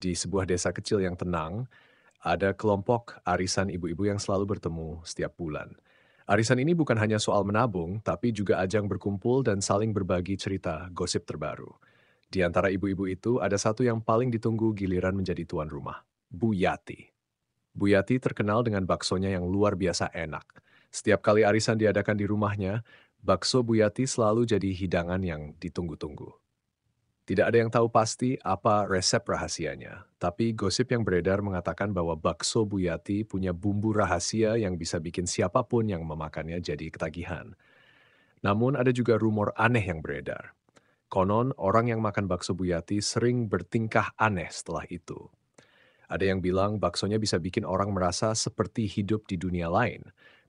Di sebuah desa kecil yang tenang, ada kelompok arisan ibu-ibu yang selalu bertemu setiap bulan. Arisan ini bukan hanya soal menabung, tapi juga ajang berkumpul dan saling berbagi cerita gosip terbaru. Di antara ibu-ibu itu, ada satu yang paling ditunggu giliran menjadi tuan rumah, Bu Yati. Bu Yati terkenal dengan baksonya yang luar biasa enak. Setiap kali arisan diadakan di rumahnya, bakso Bu Yati selalu jadi hidangan yang ditunggu-tunggu. Tidak ada yang tahu pasti apa resep rahasianya, tapi gosip yang beredar mengatakan bahwa bakso Buyati punya bumbu rahasia yang bisa bikin siapapun yang memakannya jadi ketagihan. Namun ada juga rumor aneh yang beredar. Konon orang yang makan bakso Buyati sering bertingkah aneh setelah itu. Ada yang bilang baksonya bisa bikin orang merasa seperti hidup di dunia lain.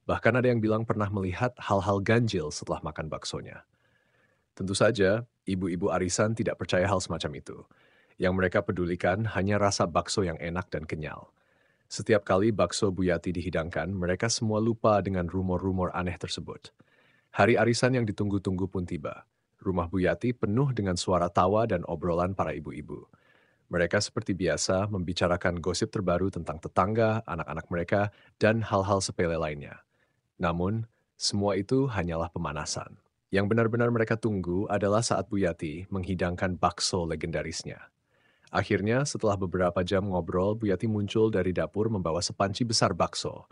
Bahkan ada yang bilang pernah melihat hal-hal ganjil setelah makan baksonya. Tentu saja, ibu-ibu arisan tidak percaya hal semacam itu. Yang mereka pedulikan hanya rasa bakso yang enak dan kenyal. Setiap kali bakso Buyati dihidangkan, mereka semua lupa dengan rumor-rumor aneh tersebut. Hari arisan yang ditunggu-tunggu pun tiba. Rumah Buyati penuh dengan suara tawa dan obrolan para ibu-ibu. Mereka seperti biasa membicarakan gosip terbaru tentang tetangga, anak-anak mereka, dan hal-hal sepele lainnya. Namun, semua itu hanyalah pemanasan. Yang benar-benar mereka tunggu adalah saat Buyati menghidangkan bakso legendarisnya. Akhirnya, setelah beberapa jam ngobrol, Buyati muncul dari dapur membawa sepanci besar bakso.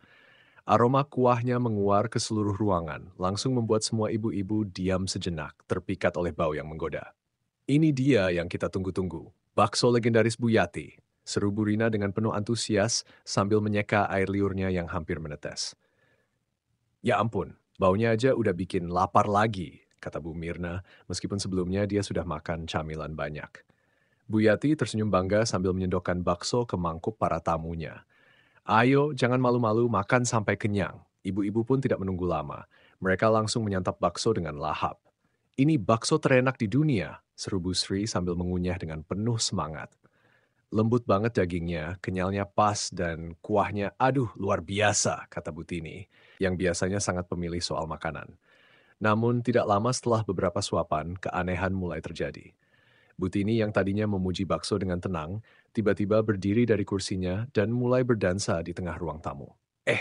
Aroma kuahnya menguar ke seluruh ruangan, langsung membuat semua ibu-ibu diam sejenak, terpikat oleh bau yang menggoda. Ini dia yang kita tunggu-tunggu, bakso legendaris Buyati. Seru Bu Rina dengan penuh antusias sambil menyeka air liurnya yang hampir menetes. Ya ampun, baunya aja udah bikin lapar lagi, kata Bu Mirna, meskipun sebelumnya dia sudah makan camilan banyak. Bu Yati tersenyum bangga sambil menyendokkan bakso ke mangkuk para tamunya. Ayo, jangan malu-malu, makan sampai kenyang. Ibu-ibu pun tidak menunggu lama. Mereka langsung menyantap bakso dengan lahap. Ini bakso terenak di dunia, seru Bu Sri sambil mengunyah dengan penuh semangat. Lembut banget dagingnya, kenyalnya pas, dan kuahnya aduh luar biasa, kata Bu Tini, yang biasanya sangat pemilih soal makanan. Namun tidak lama setelah beberapa suapan, keanehan mulai terjadi. Bu Tini yang tadinya memuji bakso dengan tenang, tiba-tiba berdiri dari kursinya dan mulai berdansa di tengah ruang tamu.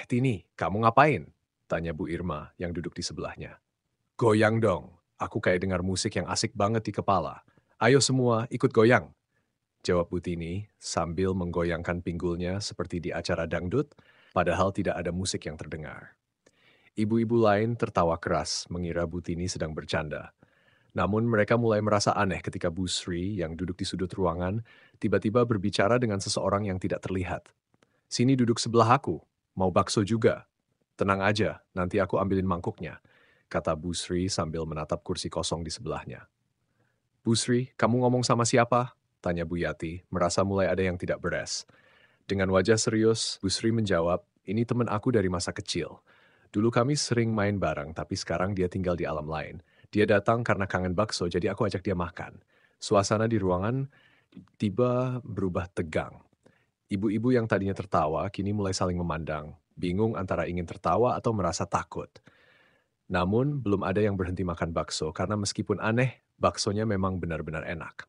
Tini, kamu ngapain? Tanya Bu Irma yang duduk di sebelahnya. Goyang dong, aku kayak dengar musik yang asik banget di kepala. Ayo semua ikut goyang, jawab Butini sambil menggoyangkan pinggulnya seperti di acara dangdut, padahal tidak ada musik yang terdengar. Ibu-ibu lain tertawa keras mengira Butini sedang bercanda. Namun mereka mulai merasa aneh ketika Bu Sri yang duduk di sudut ruangan tiba-tiba berbicara dengan seseorang yang tidak terlihat. Sini duduk sebelah aku, mau bakso juga. Tenang aja, nanti aku ambilin mangkuknya, kata Bu Sri sambil menatap kursi kosong di sebelahnya. Bu Sri, kamu ngomong sama siapa? Tanya Bu Yati, merasa mulai ada yang tidak beres. Dengan wajah serius, Bu Sri menjawab, ini teman aku dari masa kecil. Dulu kami sering main bareng, tapi sekarang dia tinggal di alam lain. Dia datang karena kangen bakso, jadi aku ajak dia makan. Suasana di ruangan tiba berubah tegang. Ibu-ibu yang tadinya tertawa, kini mulai saling memandang, bingung antara ingin tertawa atau merasa takut. Namun, belum ada yang berhenti makan bakso, karena meskipun aneh, baksonya memang benar-benar enak.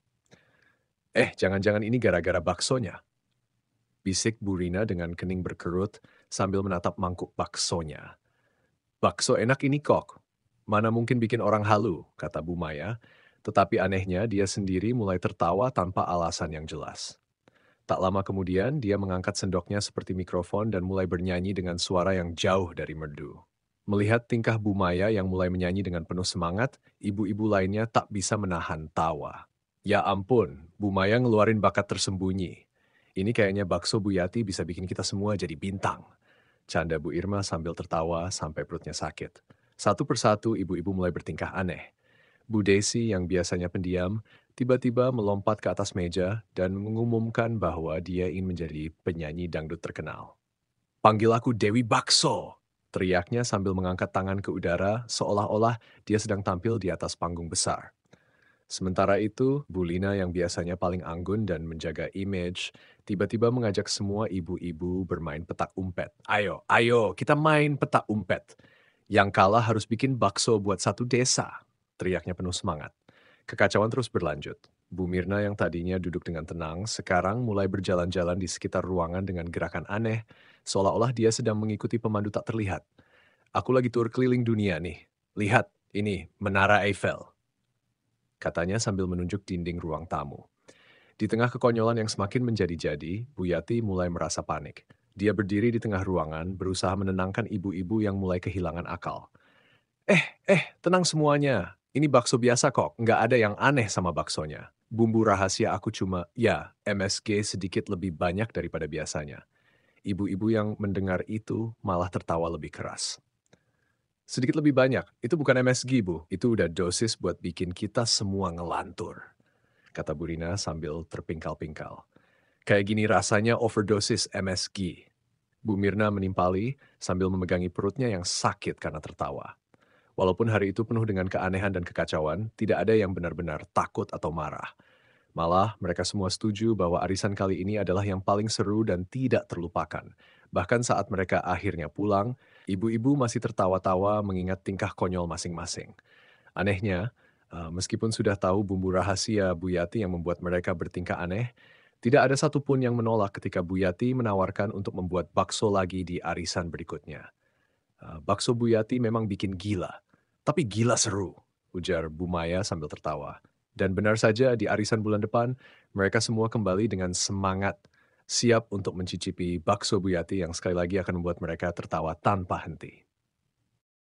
Jangan-jangan ini gara-gara baksonya, bisik Bu Rina dengan kening berkerut sambil menatap mangkuk baksonya. Bakso enak ini kok. Mana mungkin bikin orang halu, kata Bu Maya. Tetapi anehnya dia sendiri mulai tertawa tanpa alasan yang jelas. Tak lama kemudian dia mengangkat sendoknya seperti mikrofon dan mulai bernyanyi dengan suara yang jauh dari merdu. Melihat tingkah Bu Maya yang mulai menyanyi dengan penuh semangat, ibu-ibu lainnya tak bisa menahan tawa. Ya ampun, Bu Maya ngeluarin bakat tersembunyi. Ini kayaknya bakso Bu Yati bisa bikin kita semua jadi bintang. Canda Bu Irma sambil tertawa sampai perutnya sakit. Satu persatu ibu-ibu mulai bertingkah aneh. Bu Desi yang biasanya pendiam, tiba-tiba melompat ke atas meja dan mengumumkan bahwa dia ingin menjadi penyanyi dangdut terkenal. Panggil aku Dewi Bakso, teriaknya sambil mengangkat tangan ke udara seolah-olah dia sedang tampil di atas panggung besar. Sementara itu, Bu Lina yang biasanya paling anggun dan menjaga image, tiba-tiba mengajak semua ibu-ibu bermain petak umpet. Ayo, ayo, kita main petak umpet. Yang kalah harus bikin bakso buat satu desa, teriaknya penuh semangat. Kekacauan terus berlanjut. Bu Mirna yang tadinya duduk dengan tenang, sekarang mulai berjalan-jalan di sekitar ruangan dengan gerakan aneh, seolah-olah dia sedang mengikuti pemandu tak terlihat. Aku lagi tur keliling dunia nih. Lihat, ini Menara Eiffel, katanya sambil menunjuk dinding ruang tamu. Di tengah kekonyolan yang semakin menjadi-jadi, Bu Yati mulai merasa panik. Dia berdiri di tengah ruangan, berusaha menenangkan ibu-ibu yang mulai kehilangan akal. Tenang semuanya. Ini bakso biasa kok, nggak ada yang aneh sama baksonya. Bumbu rahasia aku cuma, ya, MSG sedikit lebih banyak daripada biasanya. Ibu-ibu yang mendengar itu malah tertawa lebih keras. Sedikit lebih banyak, itu bukan MSG, Bu. Itu udah dosis buat bikin kita semua ngelantur, kata Bu Rina sambil terpingkal-pingkal. Kayak gini rasanya overdosis MSG. Bu Mirna menimpali sambil memegangi perutnya yang sakit karena tertawa. Walaupun hari itu penuh dengan keanehan dan kekacauan, tidak ada yang benar-benar takut atau marah. Malah, mereka semua setuju bahwa arisan kali ini adalah yang paling seru dan tidak terlupakan. Bahkan saat mereka akhirnya pulang, ibu-ibu masih tertawa-tawa mengingat tingkah konyol masing-masing. Anehnya, meskipun sudah tahu bumbu rahasia Bu Yati yang membuat mereka bertingkah aneh, tidak ada satupun yang menolak ketika Bu Yati menawarkan untuk membuat bakso lagi di arisan berikutnya. Bakso Bu Yati memang bikin gila, tapi gila seru, ujar Bu Maya sambil tertawa. Dan benar saja di arisan bulan depan, mereka semua kembali dengan semangat, siap untuk mencicipi bakso Bu Yati yang sekali lagi akan membuat mereka tertawa tanpa henti.